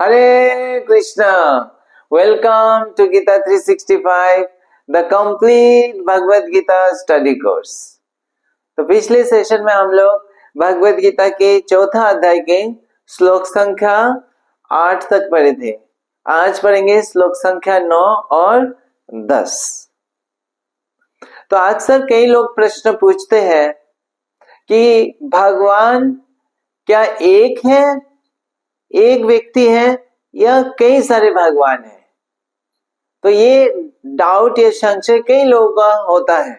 Hare Krishna. Welcome to Gita 365, the complete Bhagavad Gita study course. तो पिछले session में हम लोग भगवद गीता के चौथा अध्याय के श्लोक संख्या 8 तक पढ़े थे। आज पढ़ेंगे श्लोक संख्या 9 और 10। तो अक्सर कई लोग प्रश्न पूछते हैं कि भगवान क्या एक है, एक व्यक्ति है या कई सारे भगवान हैं। तो ये डाउट या संशय कई लोगों का होता है।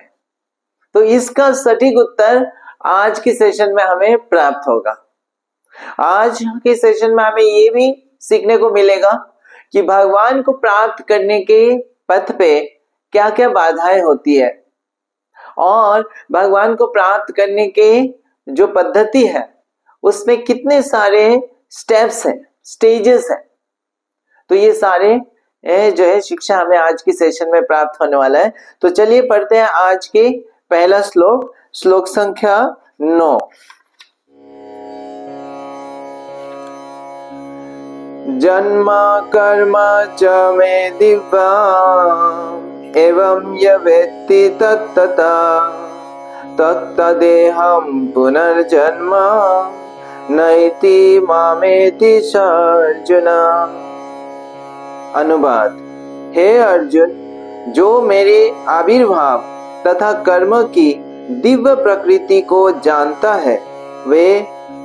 तो इसका सटीक उत्तर आज के सेशन में हमें प्राप्त होगा। आज के सेशन में हमें ये भी सीखने को मिलेगा कि भगवान को प्राप्त करने के पथ पे क्या क्या बाधाएं होती है और भगवान को प्राप्त करने के जो पद्धति है उसमें कितने सारे स्टेप्स हैं, स्टेजेस हैं। तो ये सारे जो है शिक्षा हमें आज की सेशन में प्राप्त होने वाला है। तो चलिए पढ़ते हैं आज के पहला श्लोक, श्लोक संख्या 9। जन्म कर्म च मे दिव्या एवं य वेत्ति तत्तथा तत्तदेहं पुनर्जन्म नैति मामेति स अर्जुन। अनुवाद। हे अर्जुन, जो मेरे आविर्भाव तथा कर्म की दिव्य प्रकृति को जानता है वे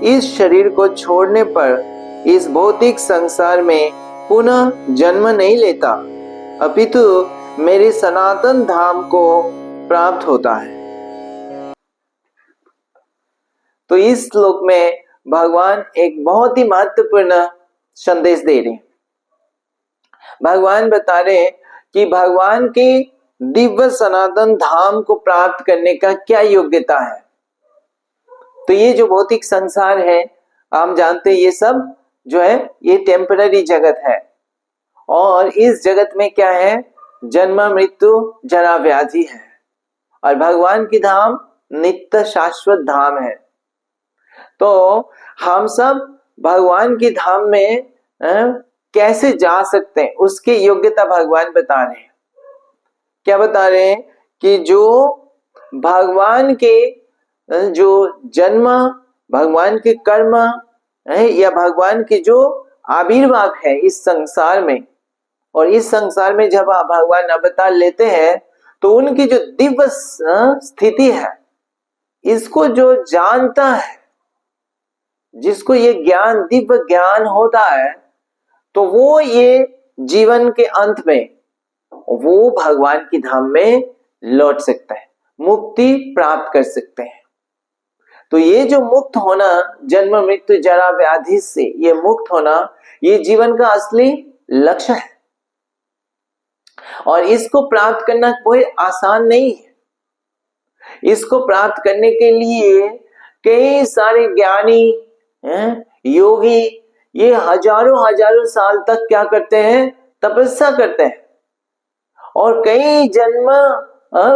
इस शरीर को छोड़ने पर इस भौतिक संसार में पुनः जन्म नहीं लेता, अपितु मेरे सनातन धाम को प्राप्त होता है। तो इस श्लोक में भगवान एक बहुत ही महत्वपूर्ण संदेश दे रहे हैं। भगवान बता रहे हैं कि भगवान के दिव्य सनातन धाम को प्राप्त करने का क्या योग्यता है। तो ये जो भौतिक संसार है, हम जानते हैं ये सब जो है ये टेम्पररी जगत है और इस जगत में क्या है, जन्म मृत्यु जरा व्याधि है और भगवान की धाम नित्य शाश्वत धाम है। तो हम सब भगवान की धाम में कैसे जा सकते हैं उसकी योग्यता भगवान बता रहे हैं। क्या बता रहे हैं कि जो भगवान के जो जन्म, भगवान के कर्म या भगवान के जो आविर्भाव है इस संसार में, और इस संसार में जब भगवान अवतार लेते हैं तो उनकी जो दिव्य स्थिति है इसको जो जानता है, जिसको ये ज्ञान दिव्य ज्ञान होता है, तो वो ये जीवन के अंत में वो भगवान की धाम में लौट सकता है, मुक्ति प्राप्त कर सकते हैं। तो ये जो मुक्त होना, जन्म मृत्यु जरा व्याधि से ये मुक्त होना, ये जीवन का असली लक्ष्य है और इसको प्राप्त करना कोई आसान नहीं है। इसको प्राप्त करने के लिए कई सारे ज्ञानी योगी ये हजारों साल तक क्या करते हैं, तपस्या करते हैं और कई जन्म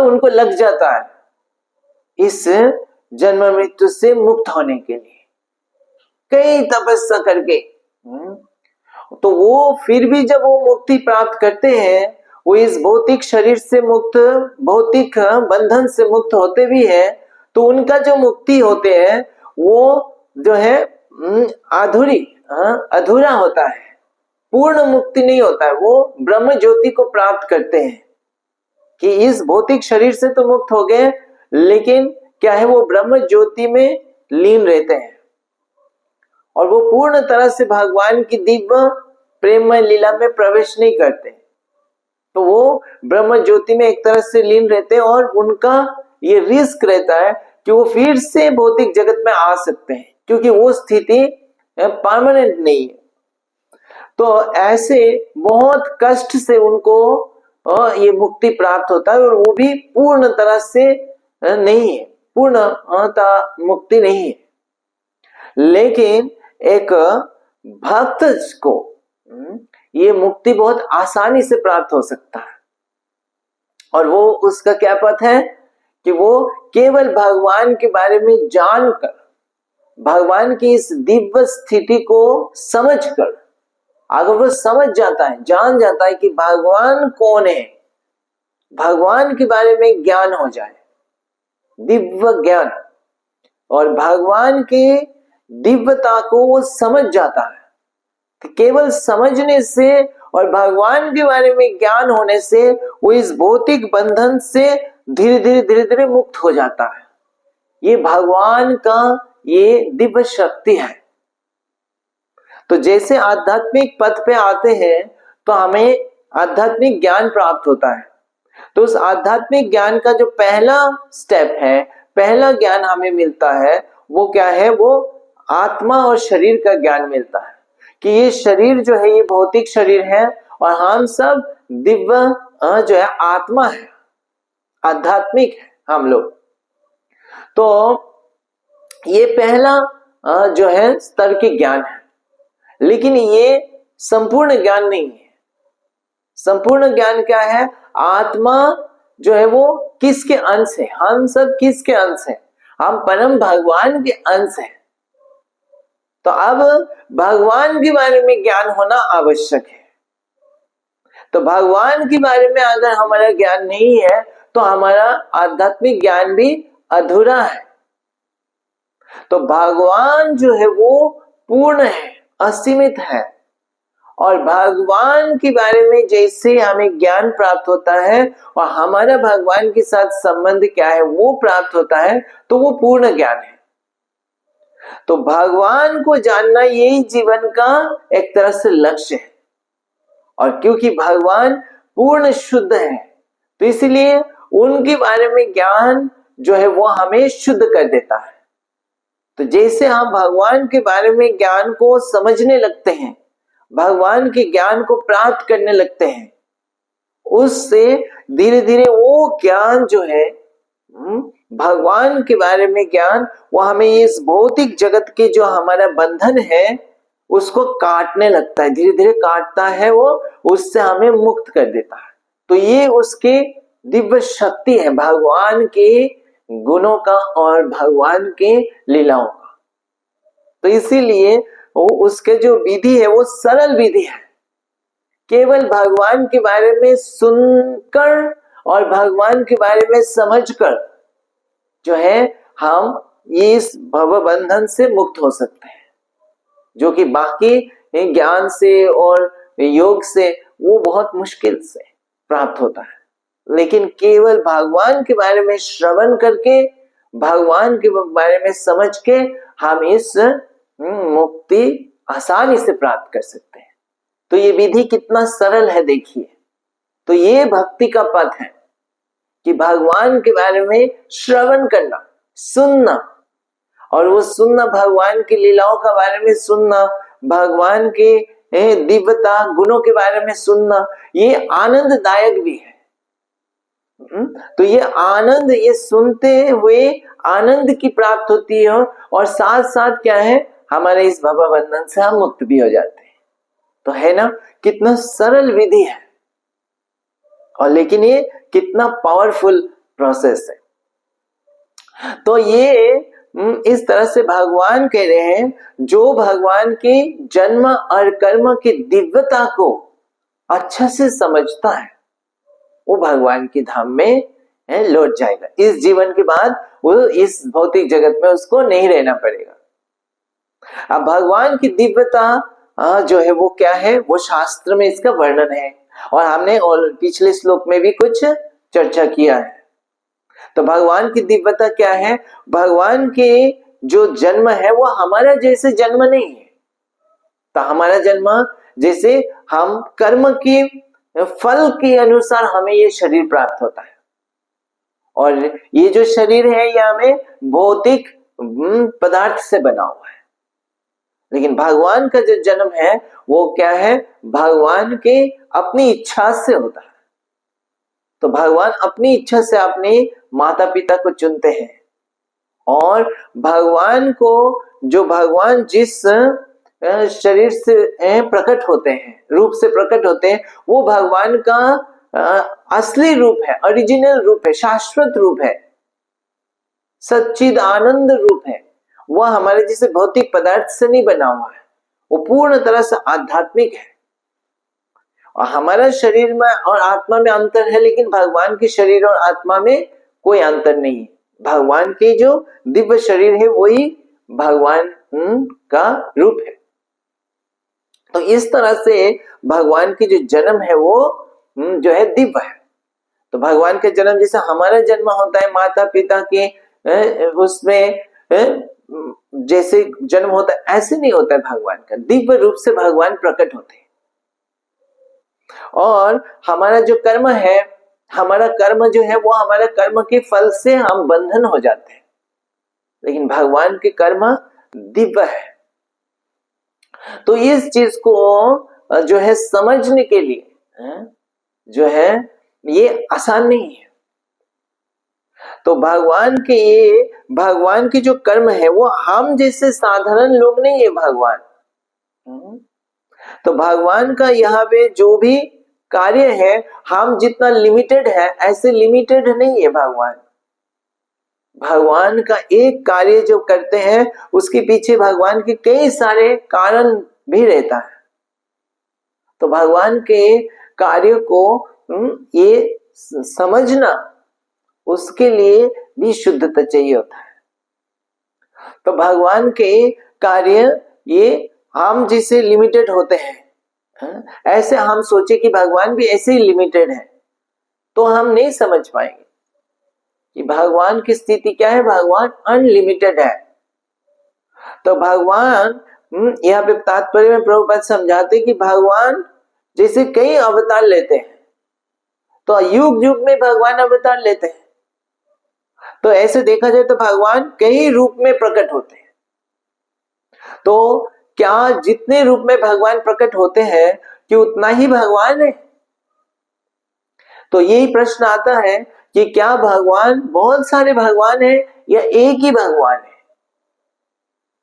उनको लग जाता है इस जन्म मृत्यु से मुक्त होने के लिए, कई तपस्या करके। तो वो फिर भी जब वो मुक्ति प्राप्त करते हैं, वो इस भौतिक शरीर से मुक्त, भौतिक बंधन से मुक्त होते भी हैं, तो उनका जो मुक्ति होते हैं वो जो है अधूरा होता है, पूर्ण मुक्ति नहीं होता है। वो ब्रह्म ज्योति को प्राप्त करते हैं कि इस भौतिक शरीर से तो मुक्त हो गए, लेकिन क्या है, वो ब्रह्म ज्योति में लीन रहते हैं और वो पूर्ण तरह से भगवान की दिव्य प्रेममय लीला में प्रवेश नहीं करते। तो वो ब्रह्म ज्योति में एक तरह से लीन रहते हैं और उनका ये रिस्क रहता है कि वो फिर से भौतिक जगत में आ सकते हैं, क्योंकि वो स्थिति परमानेंट नहीं है। तो ऐसे बहुत कष्ट से उनको ये मुक्ति प्राप्त होता है और वो भी पूर्ण तरह से नहीं है, पूर्णतः मुक्ति नहीं है। लेकिन एक भक्त को ये मुक्ति बहुत आसानी से प्राप्त हो सकता है और वो उसका क्या पथ है कि वो केवल भगवान के बारे में जानकर, भगवान की इस दिव्य स्थिति को समझकर अगर वो समझ जाता है, जान जाता है कि भगवान कौन है, भगवान के बारे में ज्ञान हो जाए, दिव्य ज्ञान, और भगवान के दिव्यता को वो समझ जाता है, तो केवल समझने से और भगवान के बारे में ज्ञान होने से वो इस भौतिक बंधन से धीरे धीरे मुक्त हो जाता है। ये भगवान का ये दिव्य शक्ति है। तो जैसे आध्यात्मिक पथ पे आते हैं तो हमें आध्यात्मिक ज्ञान प्राप्त होता है। तो उस आध्यात्मिक ज्ञान का जो पहला स्टेप है, पहला ज्ञान हमें मिलता है, वो क्या है? वो आत्मा और शरीर का ज्ञान मिलता है कि ये शरीर जो है ये भौतिक शरीर है और हम सब दिव्य जो है आत्मा है, आध्यात्मिक है हम लोग। तो ये पहला जो है स्तर के ज्ञान है, लेकिन ये संपूर्ण ज्ञान नहीं है। संपूर्ण ज्ञान क्या है? आत्मा जो है वो किसके अंश है? हम सब किसके अंश है? हम परम भगवान के अंश हैं। तो अब भगवान के बारे में ज्ञान होना आवश्यक है। तो भगवान के बारे में अगर हमारा ज्ञान नहीं है तो हमारा आध्यात्मिक ज्ञान भी अधूरा है। तो भगवान जो है वो पूर्ण है, असीमित है, और भगवान के बारे में जैसे हमें ज्ञान प्राप्त होता है और हमारा भगवान के साथ संबंध क्या है वो प्राप्त होता है, तो वो पूर्ण ज्ञान है। तो भगवान को जानना यही जीवन का एक तरह से लक्ष्य है। और क्योंकि भगवान पूर्ण शुद्ध है तो इसलिए उनके बारे में ज्ञान जो है वो हमें शुद्ध कर देता है। तो जैसे हम भगवान के बारे में ज्ञान को समझने लगते हैं, भगवान के ज्ञान को प्राप्त करने लगते हैं, उससे धीरे धीरे वो ज्ञान जो है भगवान के बारे में ज्ञान, वो हमें इस भौतिक जगत के जो हमारा बंधन है उसको काटने लगता है, धीरे धीरे काटता है, वो उससे हमें मुक्त कर देता है। तो ये उसके दिव्य शक्ति है, भगवान के गुणों का और भगवान के लीलाओं का। तो इसीलिए वो उसके जो विधि है वो सरल विधि है। केवल भगवान के बारे में सुनकर और भगवान के बारे में समझकर जो है हम इस भव बंधन से मुक्त हो सकते हैं, जो कि बाकी ज्ञान से और योग से वो बहुत मुश्किल से प्राप्त होता है। लेकिन केवल भगवान के बारे में श्रवण करके, भगवान के बारे में समझ के हम इस मुक्ति आसानी से प्राप्त कर सकते हैं। तो ये विधि कितना सरल है देखिए। तो ये भक्ति का पथ है कि भगवान के बारे में श्रवण करना, सुनना, और वो सुनना भगवान की लीलाओं के बारे में सुनना, भगवान के दिव्यता गुणों के बारे में सुनना, ये आनंददायक भी है। तो ये आनंद, ये सुनते हुए आनंद की प्राप्त होती है और साथ साथ क्या है, हमारे इस भव बंधन से हम मुक्त भी हो जाते हैं। तो है ना, कितना सरल विधि है, और लेकिन ये कितना पावरफुल प्रोसेस है। तो ये इस तरह से भगवान कह रहे हैं, जो भगवान के जन्म और कर्म की दिव्यता को अच्छा से समझता है वो भगवान के धाम में लौट जाएगा। इस जीवन के बाद वो इस भौतिक जगत में उसको नहीं रहना पड़ेगा। अब भगवान की दिव्यता जो है वो क्या है, वो शास्त्र में इसका वर्णन है, और हमने और पिछले श्लोक में भी कुछ चर्चा किया है। तो भगवान की दिव्यता क्या है? भगवान के जो जन्म है वो हमारा जैसे जन्म नहीं है। तो हमारा जन्म जैसे हम कर्म के फल के अनुसार हमें ये शरीर प्राप्त होता है, और ये जो शरीर है ये हमें भौतिक पदार्थ से बना हुआ है। लेकिन भगवान का जो जन्म है वो क्या है, भगवान के अपनी इच्छा से होता है। तो भगवान अपनी इच्छा से अपने माता पिता को चुनते हैं, और भगवान को जो भगवान जिस शरीर से प्रकट होते हैं, रूप से प्रकट होते हैं, वो भगवान का असली रूप है, ओरिजिनल रूप है, शाश्वत रूप है, सच्चिद आनंद रूप है। वह हमारे जैसे भौतिक पदार्थ से नहीं बना हुआ है, वो पूर्ण तरह से आध्यात्मिक है। और हमारा शरीर में और आत्मा में अंतर है, लेकिन भगवान के शरीर और आत्मा में कोई अंतर नहीं है। भगवान के जो दिव्य शरीर है वही भगवान का रूप है। तो इस तरह से भगवान की जो जन्म है वो जो है दिव्य है। तो भगवान के जन्म जैसे हमारा जन्म होता है माता पिता के उसमें जैसे जन्म होता है, ऐसे नहीं होता है भगवान का। दिव्य रूप से भगवान प्रकट होते हैं। और हमारा जो कर्म है, हमारा कर्म जो है वो हमारा कर्म के फल से हम बंधन हो जाते हैं, लेकिन भगवान के कर्म दिव्य है। तो इस चीज को जो है समझने के लिए जो है ये आसान नहीं है। तो भगवान के जो कर्म है वो हम जैसे साधारण लोग नहीं है भगवान। तो भगवान का यहाँ पे जो भी कार्य है, हम जितना लिमिटेड है ऐसे लिमिटेड नहीं है भगवान। भगवान का एक कार्य जो करते हैं उसके पीछे भगवान के कई सारे कारण भी रहता है। तो भगवान के कार्य को ये समझना, उसके लिए भी शुद्धता चाहिए होता है। तो भगवान के कार्य ये हम जैसे लिमिटेड होते हैं, ऐसे हम सोचे कि भगवान भी ऐसे ही लिमिटेड है, तो हम नहीं समझ पाएंगे कि भगवान की स्थिति क्या है। भगवान अनलिमिटेड है। तो भगवान यहाँ पे तात्पर्य में प्रभुपाद समझाते कि भगवान जैसे कई अवतार लेते हैं, तो युग युग में भगवान अवतार लेते हैं। तो ऐसे देखा जाए तो भगवान कई रूप में प्रकट होते हैं। तो क्या जितने रूप में भगवान प्रकट होते हैं कि उतना ही भगवान है? तो यही प्रश्न आता है कि क्या भगवान बहुत सारे भगवान है या एक ही भगवान है?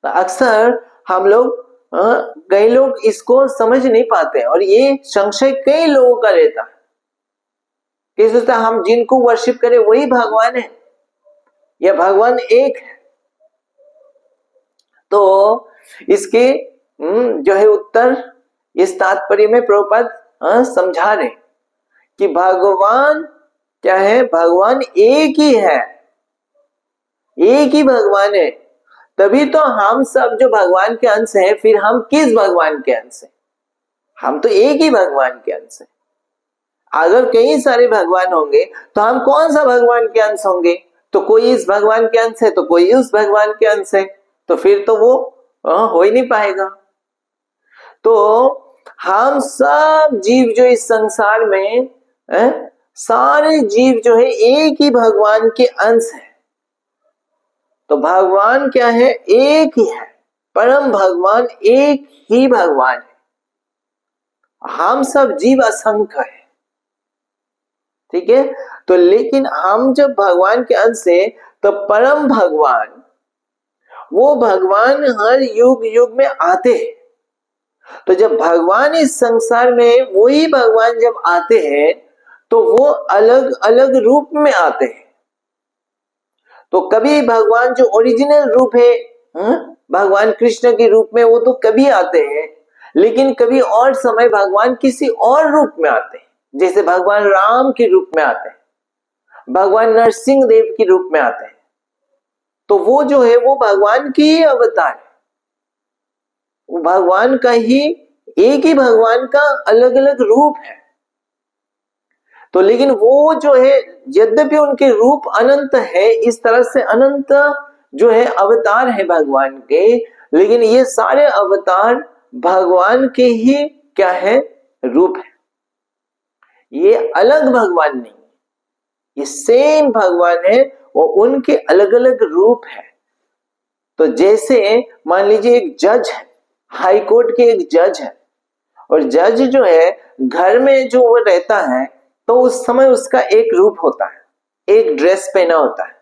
तो अक्सर हम लोग कई लोग इसको समझ नहीं पाते, और ये संशय कई लोगों का रहता है कि सोचता हम जिनको वर्शिप करें वही भगवान है या भगवान एक है। तो इसके जो है उत्तर इस तात्पर्य में प्रभुपाद समझा रहे कि भगवान क्या है, भगवान एक ही है, एक ही भगवान है। तभी तो हम सब जो भगवान के अंश हैं, फिर हम किस भगवान के अंश हैं? हम तो एक ही भगवान के अंश हैं। अगर कई सारे भगवान होंगे तो हम कौन सा भगवान के अंश होंगे? तो कोई इस भगवान के अंश है तो कोई उस भगवान के अंश है, तो फिर तो वो हो ही नहीं पाएगा। तो हम सब जीव जो इस संसार में सारे जीव जो है एक ही भगवान के अंश है। तो भगवान क्या है? एक ही है। परम भगवान एक ही भगवान है। हम सब जीव असंख्य है, ठीक है। तो लेकिन हम जब भगवान के अंश से, तो परम भगवान, वो भगवान हर युग युग में आते हैं। तो जब भगवान इस संसार में, वही भगवान जब आते हैं तो वो अलग अलग रूप में आते हैं। तो कभी भगवान जो ओरिजिनल रूप है भगवान कृष्ण के रूप में, वो तो कभी आते हैं, लेकिन कभी और समय भगवान किसी और रूप में आते हैं। जैसे भगवान राम के रूप में आते हैं, भगवान नरसिंह देव के रूप में आते हैं। तो वो जो है वो भगवान की ही अवतार है, वो भगवान का ही, एक ही भगवान का अलग अलग रूप है। तो लेकिन वो जो है, यद्यपि उनके रूप अनंत है, इस तरह से अनंत जो है अवतार है भगवान के, लेकिन ये सारे अवतार भगवान के ही क्या है? रूप है। ये अलग भगवान नहीं, ये सेम भगवान है, और उनके अलग अलग रूप है। तो जैसे मान लीजिए एक जज है, हाई कोर्ट के एक जज है, और जज जो है घर में जो वो रहता है, तो उस समय उसका एक रूप होता है, एक ड्रेस पहना होता है,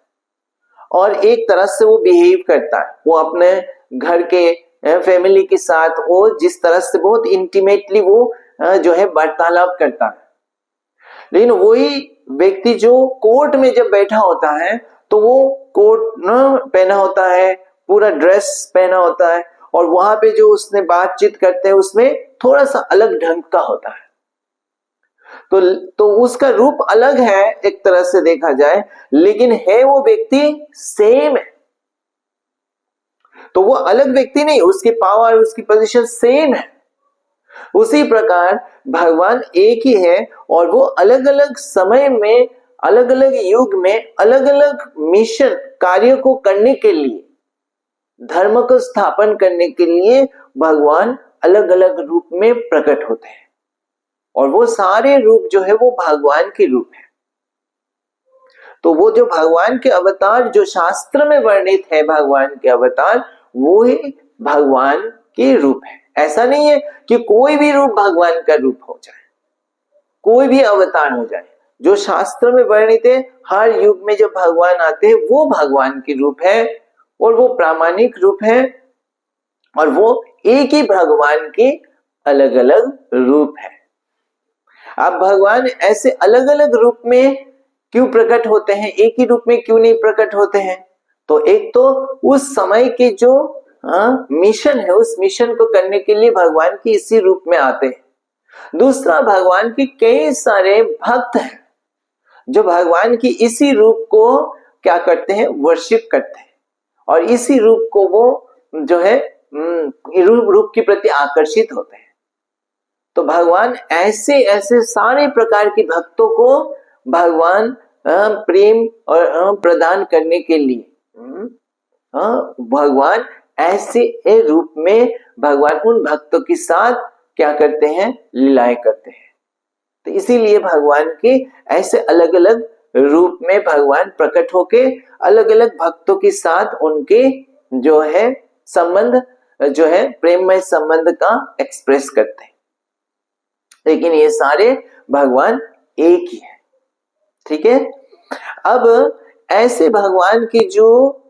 और एक तरह से वो बिहेव करता है। वो अपने घर के फैमिली के साथ वो जिस तरह से बहुत इंटीमेटली वो जो है वार्तालाप करता है। लेकिन वही व्यक्ति जो कोर्ट में जब बैठा होता है, तो वो कोट पहना होता है, पूरा ड्रेस पहना होता है, और वहां पे जो उसने बातचीत करते हैं उसमें थोड़ा सा अलग ढंग का होता है। तो उसका रूप अलग है एक तरह से देखा जाए, लेकिन है वो व्यक्ति सेम है। तो वो अलग व्यक्ति नहीं, उसकी पावर, उसकी पोजीशन सेम है। उसी प्रकार भगवान एक ही है और वो अलग अलग समय में, अलग अलग युग में, अलग अलग मिशन कार्य को करने के लिए, धर्म को स्थापन करने के लिए भगवान अलग अलग रूप में प्रकट होते हैं। और वो सारे रूप जो है वो भगवान के रूप है। तो वो जो भगवान के अवतार जो शास्त्र में वर्णित है, भगवान के अवतार, वो ही भगवान के रूप है। ऐसा नहीं है कि कोई भी रूप भगवान का रूप हो जाए, कोई भी अवतार हो जाए। जो शास्त्र में वर्णित है, हर युग में जब भगवान आते हैं वो भगवान के रूप है और वो प्रामाणिक रूप है और वो एक ही भगवान के अलग अलग रूप है। अब भगवान ऐसे अलग अलग रूप में क्यों प्रकट होते हैं, एक ही रूप में क्यों नहीं प्रकट होते हैं? तो एक तो उस समय के जो मिशन है, उस मिशन को करने के लिए भगवान की इसी रूप में आते हैं। दूसरा, भगवान के कई सारे भक्त हैं जो भगवान की इसी रूप को क्या करते हैं, वर्शिप करते हैं और इसी रूप को वो जो है रूप के प्रति आकर्षित होते हैं। तो भगवान ऐसे ऐसे सारे प्रकार के भक्तों को भगवान प्रेम और प्रदान करने के लिए भगवान ऐसे रूप में भगवान उन भक्तों के साथ क्या करते हैं, लीलाएं करते हैं। तो इसीलिए भगवान के ऐसे अलग अलग रूप में भगवान प्रकट होके अलग अलग भक्तों के साथ उनके जो है संबंध, जो है प्रेममय संबंध का एक्सप्रेस करते हैं। लेकिन ये सारे भगवान एक ही है। ठीक है। अब ऐसे भगवान के जो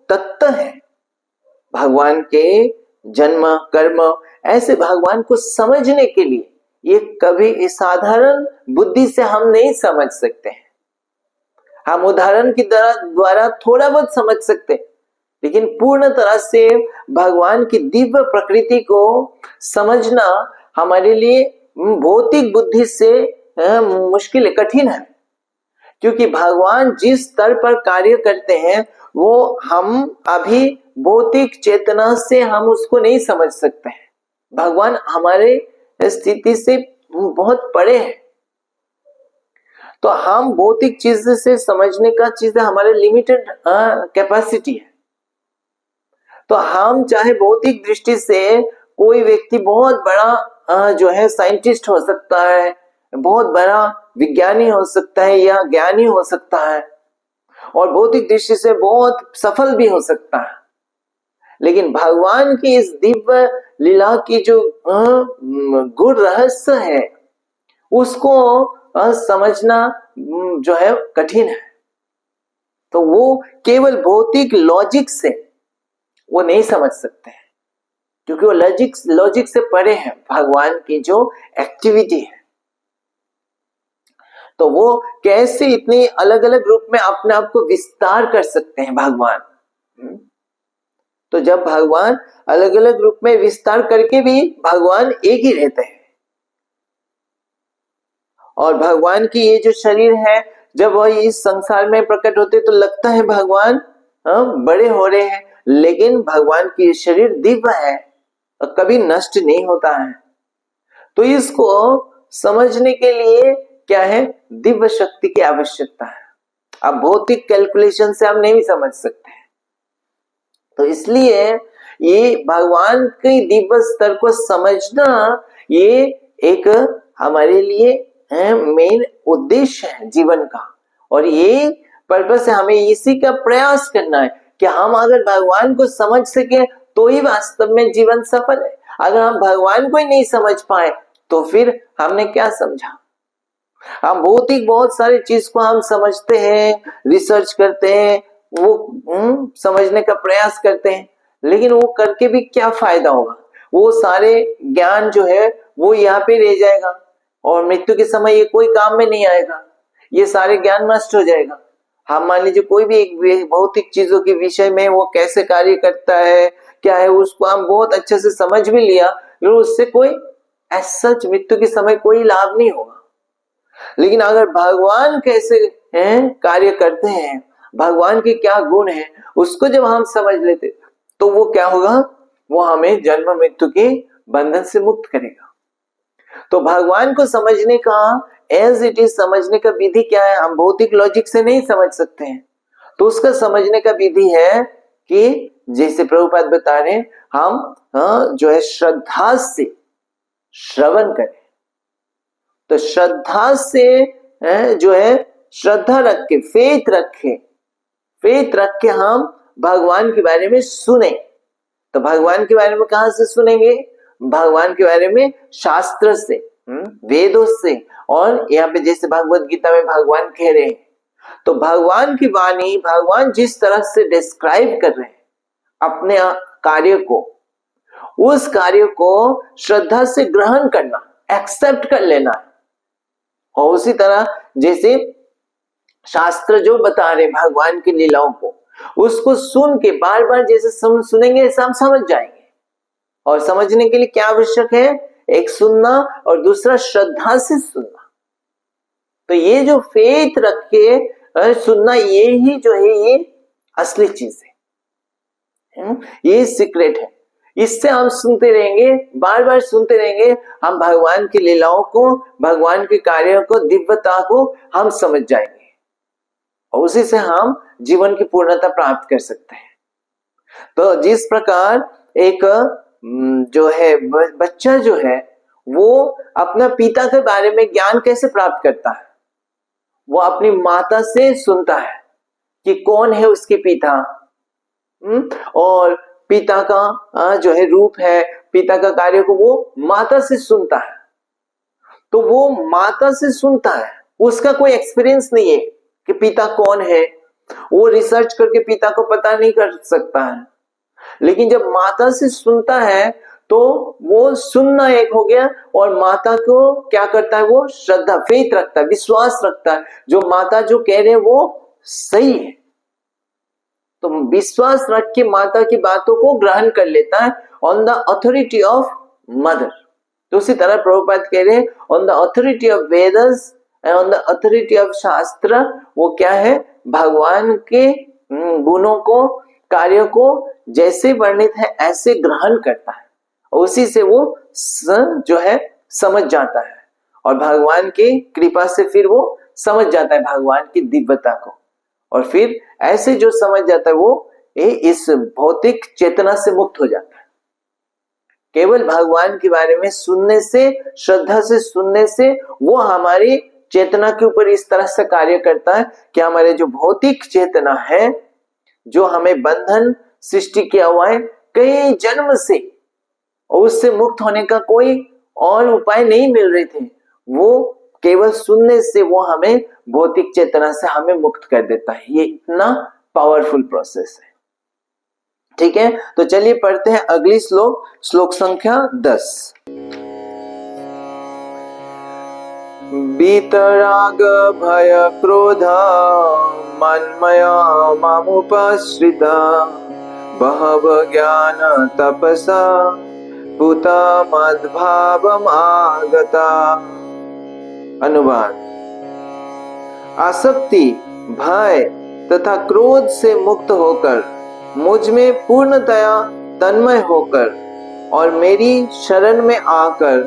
तत्व है, भगवान के जन्म कर्म, ऐसे भगवान को समझने के लिए ये कभी साधारण बुद्धि से हम नहीं समझ सकते हैं। हम उदाहरण की द्वारा थोड़ा बहुत समझ सकते हैं, लेकिन पूर्ण तरह से भगवान की दिव्य प्रकृति को समझना हमारे लिए भौतिक बुद्धि से मुश्किल, कठिन है। क्योंकि भगवान जिस स्तर पर कार्य करते हैं वो हम अभी भौतिक चेतना से हम उसको नहीं समझ सकते हैं। भगवान हमारे स्थिति से बहुत परे है। तो हम भौतिक चीज से समझने का चीज हमारे लिमिटेड कैपेसिटी है। तो हम चाहे भौतिक दृष्टि से कोई व्यक्ति बहुत बड़ा जो है साइंटिस्ट हो सकता है, बहुत बड़ा विज्ञानी हो सकता है या ज्ञानी हो सकता है और भौतिक दृष्टि से बहुत सफल भी हो सकता है, लेकिन भगवान की इस दिव्य लीला की जो गुण रहस्य है उसको समझना जो है कठिन है। तो वो केवल भौतिक लॉजिक से वो नहीं समझ सकते हैं, क्योंकि वो लॉजिक से परे है भगवान की जो एक्टिविटी है। तो वो कैसे इतने अलग अलग रूप में अपने आप को विस्तार कर सकते हैं भगवान। तो जब भगवान अलग अलग रूप में विस्तार करके भी भगवान एक ही रहते हैं। और भगवान की ये जो शरीर है, जब वह इस संसार में प्रकट होते तो लगता है भगवान बड़े हो रहे हैं, लेकिन भगवान की शरीर दिव्य है और कभी नष्ट नहीं होता है। तो इसको समझने के लिए क्या है, दिव्य शक्ति की आवश्यकता है। अब भौतिक कैलकुलेशन से हम नहीं समझ सकते। तो इसलिए ये भगवान के दिव्य स्तर को समझना ये एक हमारे लिए मेन उद्देश्य है जीवन का। और ये पर्पस है, हमें इसी का प्रयास करना है कि हम अगर भगवान को समझ सके तो ही वास्तव में जीवन सफल है। अगर हम भगवान को ही नहीं समझ पाए तो फिर हमने क्या समझा। हम भौतिक बहुत सारी चीज को हम समझते हैं, रिसर्च करते हैं, वो समझने का प्रयास करते हैं, लेकिन वो करके भी क्या फायदा होगा। वो सारे ज्ञान जो है वो यहाँ पे रह जाएगा और मृत्यु के समय ये कोई काम में नहीं आएगा, ये सारे ज्ञान नष्ट हो जाएगा। हम मान लीजिए कोई भी एक भौतिक चीजों के विषय में वो कैसे कार्य करता है, क्या है, उसको हम बहुत अच्छे से समझ भी लिया, लेकिन उससे कोई सच मृत्यु के समय कोई लाभ नहीं होगा। लेकिन अगर भगवान कैसे हैं, कार्य करते हैं, भगवान के क्या गुण हैं, उसको जब हम समझ लेते तो वो क्या होगा, वो हमें जन्म मृत्यु के बंधन से मुक्त करेगा। तो भगवान को समझने का, एज इट इज समझने का विधि क्या है, हम भौतिक लॉजिक से नहीं समझ सकते हैं। तो उसका समझने का विधि है कि जैसे प्रभुपाद बता रहे हैं, हम जो है श्रद्धा से श्रवण करें। तो श्रद्धा से जो है श्रद्धा रख के, फेथ रख के हम भगवान के बारे में सुने। तो भगवान के बारे में कहां से सुनेंगे, भगवान के बारे में शास्त्र से, वेदों से, और यहाँ पे जैसे भगवत गीता में भगवान कह रहे हैं, तो भगवान की वाणी, भगवान जिस तरह से डिस्क्राइब कर रहे हैं अपने कार्य को, उस कार्य को श्रद्धा से ग्रहण करना, एक्सेप्ट कर लेना है। और उसी तरह जैसे शास्त्र जो बता रहे भगवान की लीलाओं को, उसको सुन के बार बार जैसे सुनेंगे ऐसा हम समझ जाएंगे। और समझने के लिए क्या आवश्यक है, एक सुनना और दूसरा श्रद्धा से सुनना। तो ये जो फेथ रख के सुनना, ये ही जो है ये असली चीज है, ये सीक्रेट है। इससे हम सुनते रहेंगे, बार बार सुनते रहेंगे, हम भगवान की लीलाओं को, भगवान के कार्यों को, दिव्यता को हम समझ जाएंगे और उसी से हम जीवन की पूर्णता प्राप्त कर सकते हैं। तो जिस प्रकार एक जो है बच्चा जो है वो अपना पिता के बारे में ज्ञान कैसे प्राप्त करता है, वो अपनी माता से सुनता है कि कौन है उसके पिता, और पिता का जो है रूप है, पिता का कार्य को वो माता से सुनता है। तो वो माता से सुनता है, उसका कोई एक्सपीरियंस नहीं है कि पिता कौन है, वो रिसर्च करके पिता को पता नहीं कर सकता है। लेकिन जब माता से सुनता है तो वो सुनना एक हो गया, और माता को क्या करता है, वो श्रद्धा, फेथ रखता है, विश्वास रखता है, जो माता जो कह रहे हैं वो सही है। तो विश्वास रख के माता की बातों को ग्रहण कर लेता है on the authority of mother. तो उसी तरह प्रभुपाद कह रहे हैं on the authority of Vedas and on the authority of शास्त्र, वो क्या है, भगवान के गुणों को, कार्यों को जैसे वर्णित है ऐसे ग्रहण करता है, और उसी से वो जो है समझ जाता है, और भगवान की कृपा से फिर वो समझ जाता है भगवान की दिव्यता को, और फिर ऐसे जो समझ जाता है वो इस भौतिक चेतना से मुक्त हो जाता है। केवल भगवान के बारे में सुनने से, श्रद्धा से सुनने से वो हमारी चेतना के ऊपर इस तरह से कार्य करता है कि हमारे जो भौतिक चेतना है, जो हमें बंधन सृष्टि किया हुआ है कई जन्म से, और उससे मुक्त होने का कोई और उपाय नहीं मिल रहे थे, वो केवल सुनने से वो हमें भौतिक चेतना से हमें मुक्त कर देता है। ये इतना पावरफुल प्रोसेस है। ठीक है, तो चलिए पढ़ते हैं अगली श्लोक, श्लोक संख्या 10। बीतराग भय क्रोध मन्मया मामुपश्रिता बहव ज्ञान तपसा पूता मद्भावम आगता। अनुवाद। आसक्ति, भय तथा क्रोध से मुक्त होकर, मुझ में पूर्णतया तन्मय होकर और मेरी शरण में आकर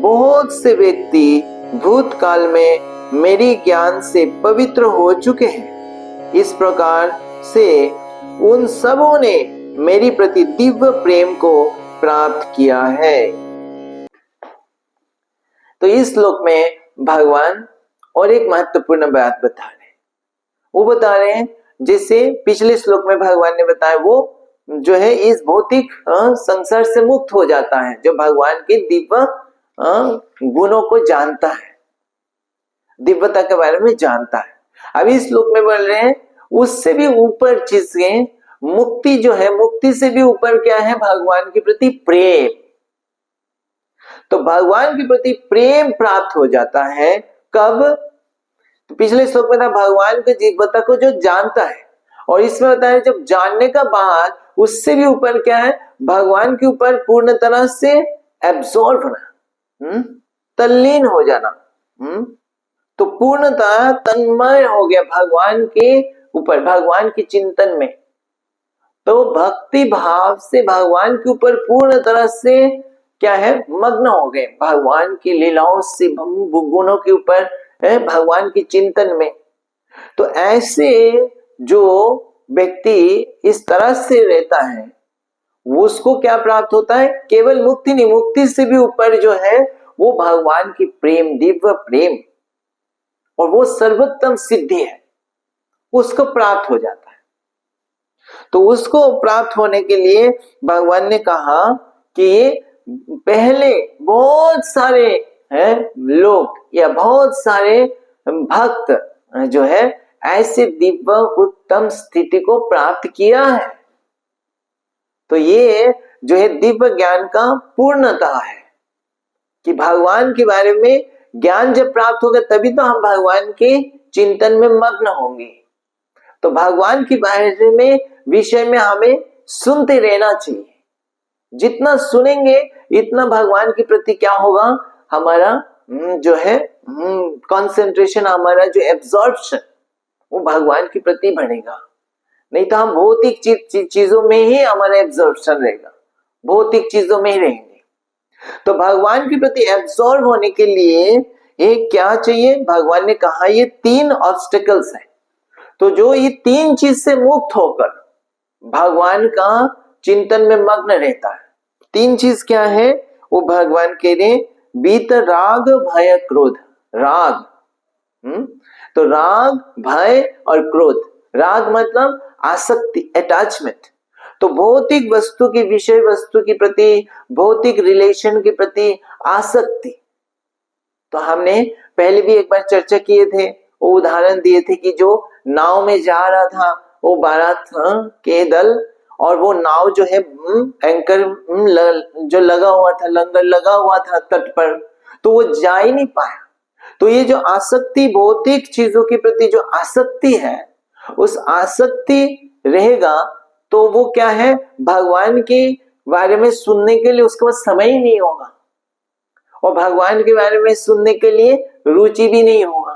बहुत से व्यक्ति भूतकाल में मेरी ज्ञान से पवित्र हो चुके हैं। इस प्रकार से उन सबों ने मेरी प्रति दिव्य प्रेम को प्राप्त किया है। तो इस श्लोक में भगवान और एक महत्वपूर्ण बात बता रहे हैं। वो बता रहे हैं जैसे पिछले श्लोक में भगवान ने बताया, वो जो है इस भौतिक संसार से मुक्त हो जाता है जो भगवान के दिव्य गुणों को जानता है, दिव्यता के बारे में जानता है। अभी इस श्लोक में बोल रहे हैं उससे भी ऊपर चीजें, मुक्ति जो है, मुक्ति से भी ऊपर क्या है, भगवान के प्रति प्रेम। तो भगवान के प्रति प्रेम प्राप्त हो जाता है कब, तो पिछले श्लोक में था भगवान के दिव्यता को जो जानता है, और इसमें बताया जब जानने का बाद उससे भी ऊपर क्या है, भगवान के ऊपर पूर्ण तरह से एब्जॉर्ब होना, तल्लीन हो जाना, तो पूर्णतः तन्मय हो गया भगवान के ऊपर, भगवान के चिंतन में। तो भक्ति भाव से भगवान के ऊपर पूर्ण तरह से क्या है, मग्न हो गए, भगवान की लीलाओं से, गुणों के ऊपर, भगवान के चिंतन में। तो ऐसे जो व्यक्ति इस तरह से रहता है उसको क्या प्राप्त होता है, केवल मुक्ति नहीं, मुक्ति से भी ऊपर जो है वो भगवान की प्रेम, दिव्य प्रेम, और वो सर्वोत्तम सिद्धि है, उसको प्राप्त हो जाता है। तो उसको प्राप्त होने के लिए भगवान ने कहा कि पहले बहुत सारे लोग या बहुत सारे भक्त जो है ऐसे दिव्य उत्तम स्थिति को प्राप्त किया है। तो ये जो है दिव्य ज्ञान का पूर्णता है कि भगवान के बारे में ज्ञान जब प्राप्त होगा तभी तो हम भगवान के चिंतन में मग्न होंगे। तो भगवान के बारे में विषय में हमें सुनते रहना चाहिए। जितना सुनेंगे इतना भगवान के प्रति क्या होगा, हमारा जो है कंसंट्रेशन, हमारा जो एब्जॉर्प्शन वो भगवान के प्रति बढ़ेगा। नहीं तो हम भौतिक चीजों में ही हमारा एब्जॉर्प्शन रहेगा, भौतिक चीजों में ही रहेंगे। तो भगवान के प्रति एब्जॉर्ब होने के लिए एक क्या चाहिए, भगवान ने कहा ये 3 ऑब्स्टेकल्स हैं। तो जो ये 3 चीज से मुक्त होकर भगवान का चिंतन में मग्न रहता है, 3 चीज क्या है वो भगवान कह रहे, बीत राग भय क्रोध। राग तो राग, भय और क्रोध। राग मतलब आसक्ति, अटैचमेंट। तो भौतिक वस्तु की, विषय वस्तु के प्रति, भौतिक रिलेशन के प्रति आसक्ति। तो हमने पहले भी एक बार चर्चा किए थे, वो उदाहरण दिए थे कि जो नाव में जा रहा था वो बारात के दल, और वो नाव जो है एंकर जो लगा हुआ था, लंगर लगा हुआ था तट पर, तो वो जा ही नहीं पाया। तो ये जो आसक्ति, भौतिक चीजों के प्रति जो आसक्ति है, उस आसक्ति रहेगा तो वो क्या है, भगवान के बारे में सुनने के लिए उसके पास समय ही नहीं होगा, और भगवान के बारे में सुनने के लिए रुचि भी नहीं होगा।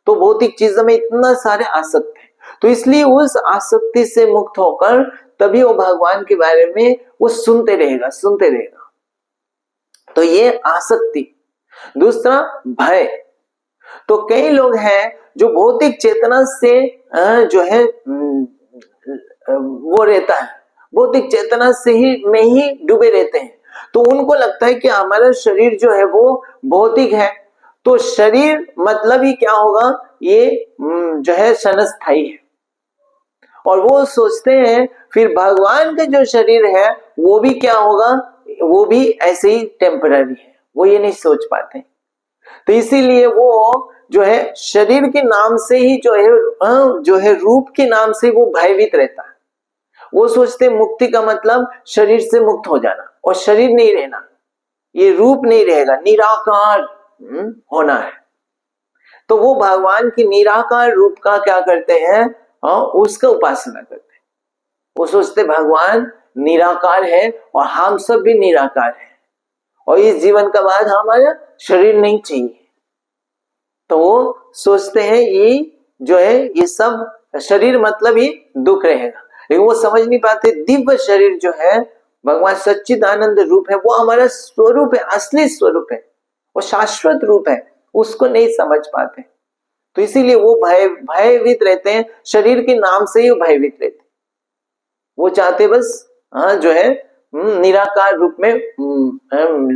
तो भौतिक चीजों में इतना सारे आसक्ति है, तो इसलिए उस आसक्ति से मुक्त होकर तभी वो भगवान के बारे में वो सुनते रहेगा, सुनते रहेगा। तो ये आसक्ति। दूसरा भय। तो कई लोग हैं जो भौतिक चेतना से जो है वो रहता है, भौतिक चेतना से ही में ही डूबे रहते हैं। तो उनको लगता है कि हमारा शरीर जो है वो भौतिक है, तो शरीर मतलब ही क्या होगा, ये जो है क्षणस्थायी है। और वो सोचते हैं फिर भगवान का जो शरीर है वो भी क्या होगा, वो भी ऐसे ही टेम्पररी है, वो ये नहीं सोच पाते। तो इसीलिए वो जो है शरीर के नाम से ही जो है रूप के नाम से वो भयभीत रहता है। वो सोचते मुक्ति का मतलब शरीर से मुक्त हो जाना, और शरीर नहीं रहना, ये रूप नहीं रहेगा, निराकार होना है। तो वो भगवान की निराकार रूप का क्या करते हैं, उसका उपासना करते हैं। वो सोचते भगवान निराकार है और हम सब भी निराकार हैं, और इस जीवन का बाद हमारा शरीर नहीं चाहिए। तो वो सोचते हैं ये जो है ये सब शरीर मतलब ही दुख रहेगा, लेकिन वो समझ नहीं पाते दिव्य शरीर जो है भगवान सच्चिदानंद रूप है, वो हमारा स्वरूप है, असली स्वरूप है, वो शाश्वत रूप है, उसको नहीं समझ पाते। तो इसीलिए वो भयभीत रहते हैं, शरीर के नाम से ही भयभीत रहते। वो चाहते बस जो है निराकार रूप में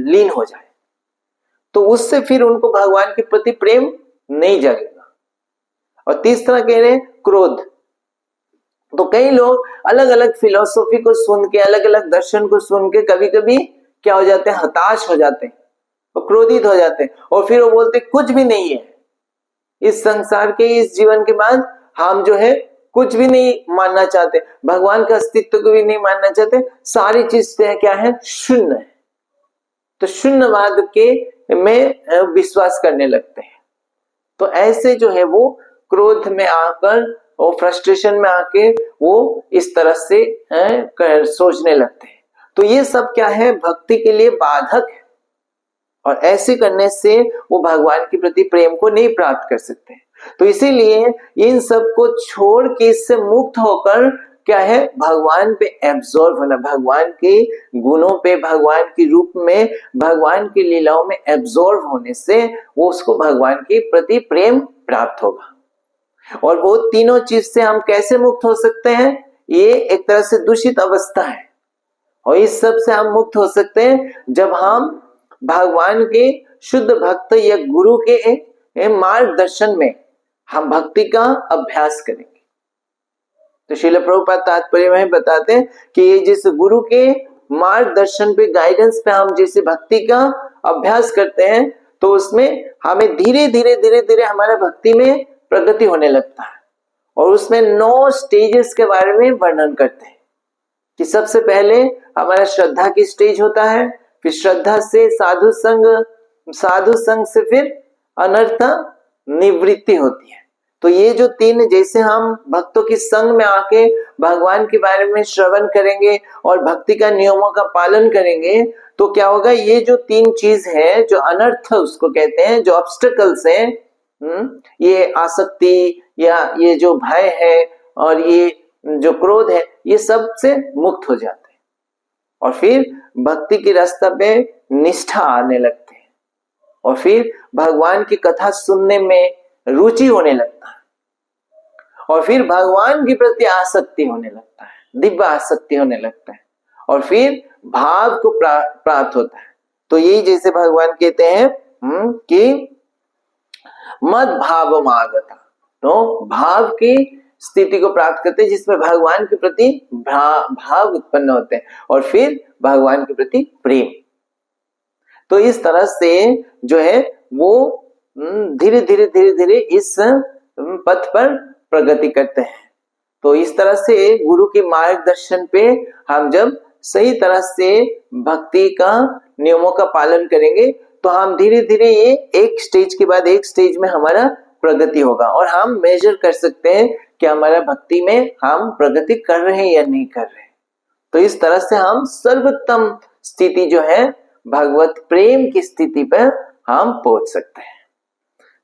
लीन हो जाए, तो उससे फिर उनको भगवान के प्रति प्रेम नहीं जगेगा। और तीसरा कह रहे हैं क्रोध। तो कई लोग अलग अलग फिलॉसफी को सुन के, अलग अलग दर्शन को सुन के कभी कभी क्या हो जाते हैं, हताश हो जाते हैं और क्रोधित हो जाते हैं, और फिर वो बोलते कुछ भी नहीं है इस संसार के, इस जीवन के बाद हम जो है कुछ भी नहीं मानना चाहते, भगवान के अस्तित्व को भी नहीं मानना चाहते, सारी चीजें क्या है, शून्य है। तो शून्यवाद के में विश्वास करने लगते हैं। तो ऐसे जो है वो क्रोध में आकर और फ्रस्ट्रेशन में आके वो इस तरह से सोचने लगते हैं। तो ये सब क्या है, भक्ति के लिए बाधक है। और ऐसे करने से वो भगवान के प्रति प्रेम को नहीं प्राप्त कर सकते। तो इसीलिए इन सब को छोड़ के, इससे मुक्त होकर क्या है, भगवान पे एब्जॉर्ब होना, भगवान के गुणों पे, भगवान के रूप में, भगवान की लीलाओं में एब्जॉर्ब होने से वो उसको भगवान के प्रति प्रेम प्राप्त होगा। और वो तीनों चीज से हम कैसे मुक्त हो सकते हैं? ये एक तरह से दूषित अवस्था है, और इस सब से हम मुक्त हो सकते हैं जब हम भगवान के शुद्ध भक्त या गुरु के मार्गदर्शन में हम भक्ति का अभ्यास करेंगे। तो श्रील प्रभुपाद तात्पर्य में बताते हैं कि ये जिस गुरु के मार्गदर्शन पे, गाइडेंस पे हम जैसे भक्ति का अभ्यास करते हैं, तो उसमें हमें धीरे धीरे धीरे धीरे हमारे भक्ति में प्रगति होने लगता है। और उसमें 9 स्टेजेस के बारे में वर्णन करते हैं कि सबसे पहले हमारा श्रद्धा की स्टेज होता है, फिर श्रद्धा से साधु संग, साधु संग से फिर अनर्थ निवृत्ति होती है। तो ये जो 3, जैसे हम भक्तों की संग में आके भगवान के बारे में श्रवण करेंगे और भक्ति का नियमों का पालन करेंगे, तो क्या होगा, ये जो 3 चीज है, जो अनर्थ उसको कहते हैं, जो ऑब्स्टेकल्स हैं, ये आसक्ति या ये जो भय है और ये जो क्रोध है, ये सब से मुक्त हो जाते हैं। और फिर भक्ति के रास्ता पे निष्ठा आने लगते हैं, और फिर भगवान की कथा सुनने में रुचि होने लगता है, और फिर भगवान के प्रति आसक्ति होने लगता है, दिव्य आसक्ति होने लगता है, और फिर भाव को प्राप्त होता है। तो यही जैसे भगवान कहते हैं कि मद भाव मागता, तो भाव की स्थिति को प्राप्त करते हैं जिसमें भगवान के प्रति भाव उत्पन्न होते हैं, और फिर भगवान के प्रति प्रेम। तो इस तरह से जो है वो धीरे धीरे धीरे धीरे इस पथ पर प्रगति करते हैं। तो इस तरह से गुरु के मार्गदर्शन पे हम जब सही तरह से भक्ति का नियमों का पालन करेंगे, तो हम धीरे धीरे ये एक स्टेज के बाद एक स्टेज में हमारा प्रगति होगा, और हम मेजर कर सकते हैं कि हमारा भक्ति में हम प्रगति कर रहे हैं या नहीं कर रहे। तो इस तरह से हम सर्वोत्तम स्थिति जो है भगवत प्रेम की स्थिति पर हम पहुंच सकते हैं।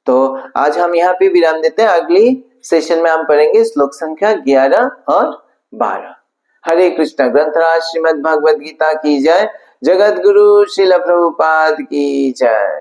तो आज हम यहाँ पे विराम देते हैं। अगली सेशन में हम पढ़ेंगे श्लोक संख्या 11 और 12। हरे कृष्ण। ग्रंथराज श्रीमद् भगवद गीता की जय। जगत गुरु श्रील प्रभुपाद की जय।